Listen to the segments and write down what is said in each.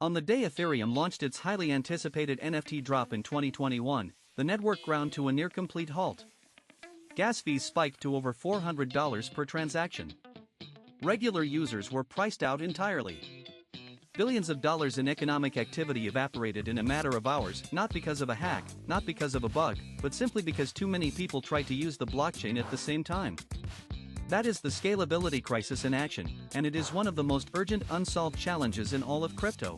On the day Ethereum launched its highly anticipated NFT drop in 2021, the network ground to a near-complete halt. Gas fees spiked to over $400 per transaction. Regular users were priced out entirely. Billions of dollars in economic activity evaporated in a matter of hours, not because of a hack, not because of a bug, but simply because too many people tried to use the blockchain at the same time. That is the scalability crisis in action, and it is one of the most urgent unsolved challenges in all of crypto.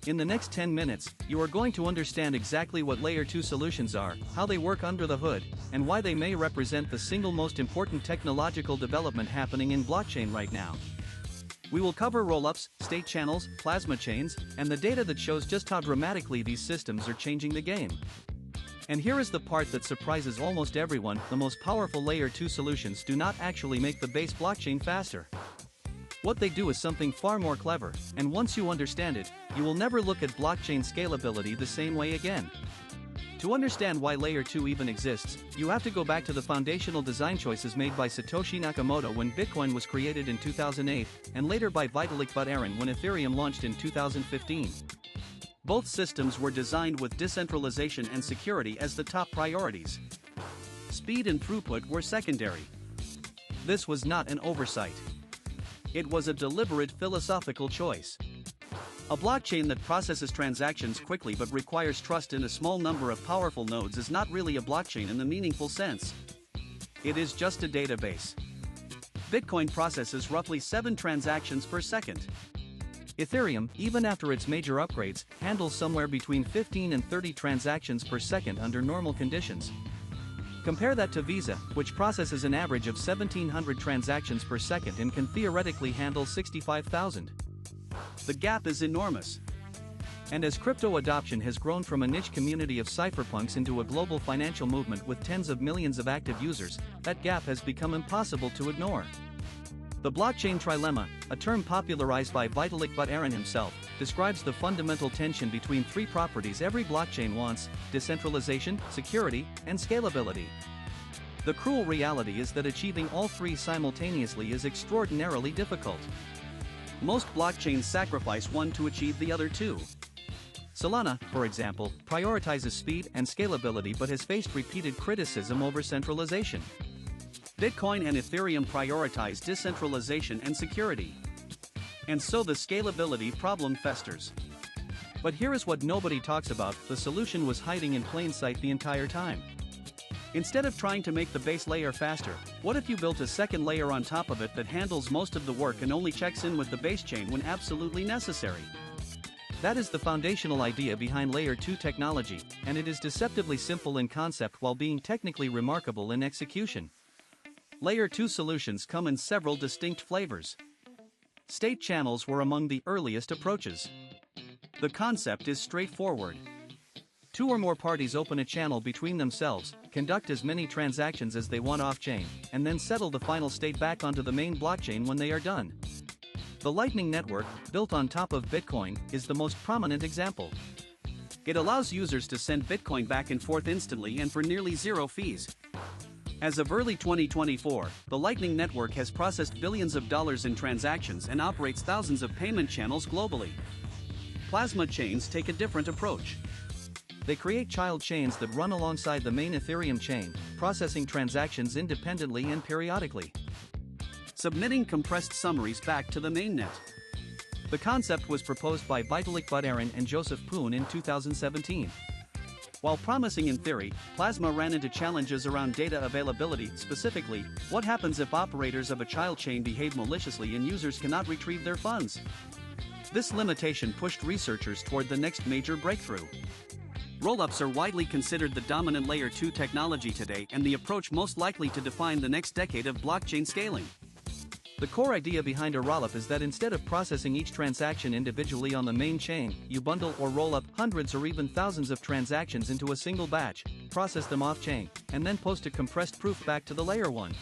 In the next 10 minutes, you are going to understand exactly what Layer 2 solutions are, how they work under the hood, and why they may represent the single most important technological development happening in blockchain right now. We will cover rollups, state channels, plasma chains, and the data that shows just how dramatically these systems are changing the game. And here is the part that surprises almost everyone: the most powerful Layer 2 solutions do not actually make the base blockchain faster. What they do is something far more clever, and once you understand it, you will never look at blockchain scalability the same way again. To understand why Layer 2 even exists, you have to go back to the foundational design choices made by Satoshi Nakamoto when Bitcoin was created in 2008, and later by Vitalik Buterin when Ethereum launched in 2015. Both systems were designed with decentralization and security as the top priorities. Speed and throughput were secondary. This was not an oversight. It was a deliberate philosophical choice. A blockchain that processes transactions quickly but requires trust in a small number of powerful nodes is not really a blockchain in the meaningful sense. It is just a database. Bitcoin processes roughly 7 transactions per second. Ethereum, even after its major upgrades, handles somewhere between 15 and 30 transactions per second under normal conditions. Compare that to Visa, which processes an average of 1,700 transactions per second and can theoretically handle 65,000. The gap is enormous. And as crypto adoption has grown from a niche community of cypherpunks into a global financial movement with tens of millions of active users, that gap has become impossible to ignore. The blockchain trilemma, a term popularized by Vitalik Buterin himself, describes the fundamental tension between 3 properties every blockchain wants: decentralization, security, and scalability. The cruel reality is that achieving all 3 simultaneously is extraordinarily difficult. Most blockchains sacrifice one to achieve the other 2. Solana, for example, prioritizes speed and scalability but has faced repeated criticism over centralization. Bitcoin and Ethereum prioritize decentralization and security. And so the scalability problem festers. But here is what nobody talks about: the solution was hiding in plain sight the entire time. Instead of trying to make the base layer faster, what if you built a second layer on top of it that handles most of the work and only checks in with the base chain when absolutely necessary? That is the foundational idea behind Layer 2 technology, and it is deceptively simple in concept while being technically remarkable in execution. Layer 2 solutions come in several distinct flavors. State channels were among the earliest approaches. The concept is straightforward. 2 or more parties open a channel between themselves, conduct as many transactions as they want off-chain, and then settle the final state back onto the main blockchain when they are done. The Lightning Network, built on top of Bitcoin, is the most prominent example. It allows users to send Bitcoin back and forth instantly and for nearly 0 fees. As of early 2024, the Lightning Network has processed billions of dollars in transactions and operates thousands of payment channels globally. Plasma chains take a different approach. They create child chains that run alongside the main Ethereum chain, processing transactions independently and periodically, submitting compressed summaries back to the mainnet. The concept was proposed by Vitalik Buterin and Joseph Poon in 2017. While promising in theory, Plasma ran into challenges around data availability. Specifically, what happens if operators of a child chain behave maliciously and users cannot retrieve their funds? This limitation pushed researchers toward the next major breakthrough. Rollups are widely considered the dominant Layer 2 technology today and the approach most likely to define the next decade of blockchain scaling. The core idea behind a rollup is that instead of processing each transaction individually on the main chain, you bundle or roll up hundreds or even thousands of transactions into a single batch, process them off-chain, and then post a compressed proof back to the Layer 1.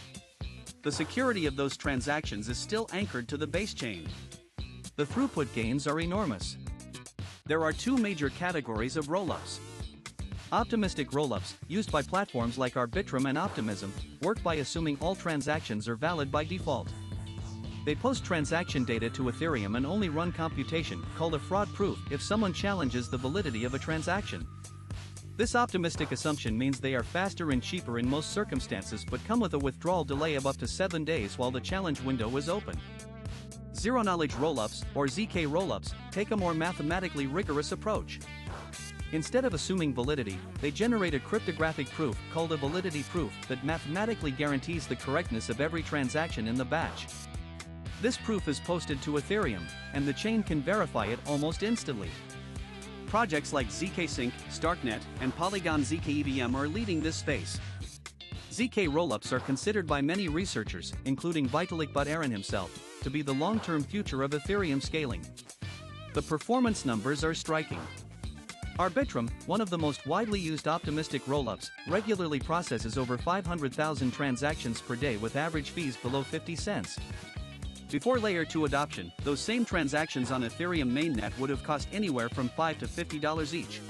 The security of those transactions is still anchored to the base chain. The throughput gains are enormous. There are 2 major categories of rollups. Optimistic rollups, used by platforms like Arbitrum and Optimism, work by assuming all transactions are valid by default. They post transaction data to Ethereum and only run computation, called a fraud proof, if someone challenges the validity of a transaction. This optimistic assumption means they are faster and cheaper in most circumstances but come with a withdrawal delay of up to 7 days while the challenge window is open. Zero-knowledge rollups, or ZK rollups, take a more mathematically rigorous approach. Instead of assuming validity, they generate a cryptographic proof, called a validity proof, that mathematically guarantees the correctness of every transaction in the batch. This proof is posted to Ethereum, and the chain can verify it almost instantly. Projects like zkSync, Starknet, and Polygon zkEVM are leading this space. ZK rollups are considered by many researchers, including Vitalik Buterin himself, to be the long-term future of Ethereum scaling. The performance numbers are striking. Arbitrum, one of the most widely used optimistic rollups, regularly processes over 500,000 transactions per day with average fees below 50 cents. Before Layer 2 adoption, those same transactions on Ethereum mainnet would have cost anywhere from $5 to $50 each.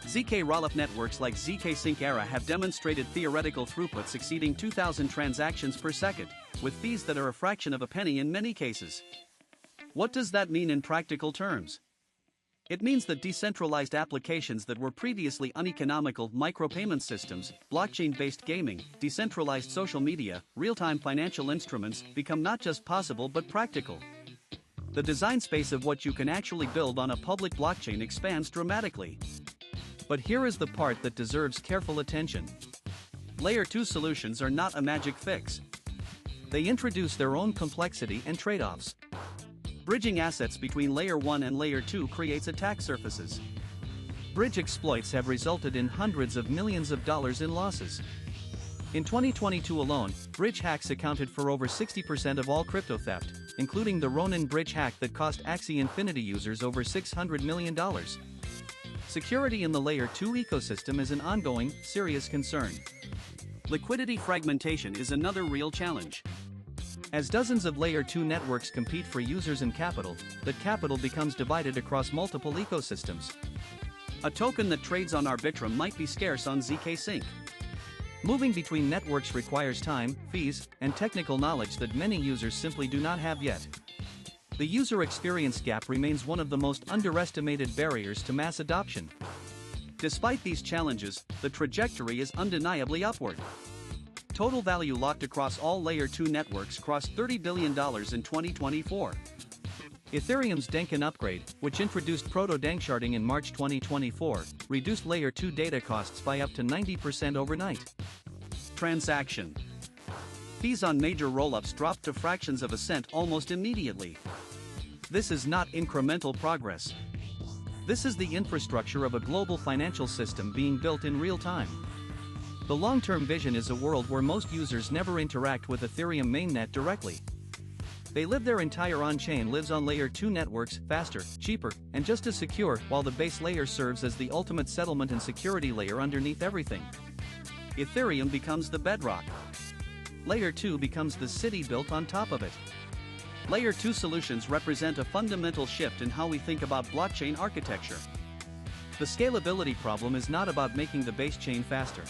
ZK rollup networks like zkSync Era have demonstrated theoretical throughputs exceeding 2,000 transactions per second, with fees that are a fraction of a penny in many cases. What does that mean in practical terms? It means that decentralized applications that were previously uneconomical micropayment systems, blockchain-based gaming, decentralized social media, real-time financial instruments become not just possible but practical. The design space of what you can actually build on a public blockchain expands dramatically. But here is the part that deserves careful attention. Layer 2 solutions are not a magic fix. They introduce their own complexity and trade-offs. Bridging assets between Layer 1 and Layer 2 creates attack surfaces. Bridge exploits have resulted in hundreds of millions of dollars in losses. In 2022 alone, bridge hacks accounted for over 60% of all crypto theft, including the Ronin bridge hack that cost Axie Infinity users over $600 million. Security in the Layer 2 ecosystem is an ongoing, serious concern. Liquidity fragmentation is another real challenge. As dozens of Layer 2 networks compete for users and capital, that capital becomes divided across multiple ecosystems. A token that trades on Arbitrum might be scarce on zkSync. Moving between networks requires time, fees, and technical knowledge that many users simply do not have yet. The user experience gap remains one of the most underestimated barriers to mass adoption. Despite these challenges, the trajectory is undeniably upward. Total value locked across all Layer 2 networks crossed $30 billion in 2024. Ethereum's Denkin upgrade, which introduced proto-danksharding in March 2024, reduced Layer 2 data costs by up to 90% overnight. Transaction fees on major rollups dropped to fractions of a cent almost immediately. This is not incremental progress. This is the infrastructure of a global financial system being built in real time. The long-term vision is a world where most users never interact with Ethereum mainnet directly. They live their entire on-chain lives on Layer 2 networks, faster, cheaper, and just as secure, while the base layer serves as the ultimate settlement and security layer underneath everything. Ethereum becomes the bedrock. Layer 2 becomes the city built on top of it. Layer 2 solutions represent a fundamental shift in how we think about blockchain architecture. The scalability problem is not about making the base chain faster.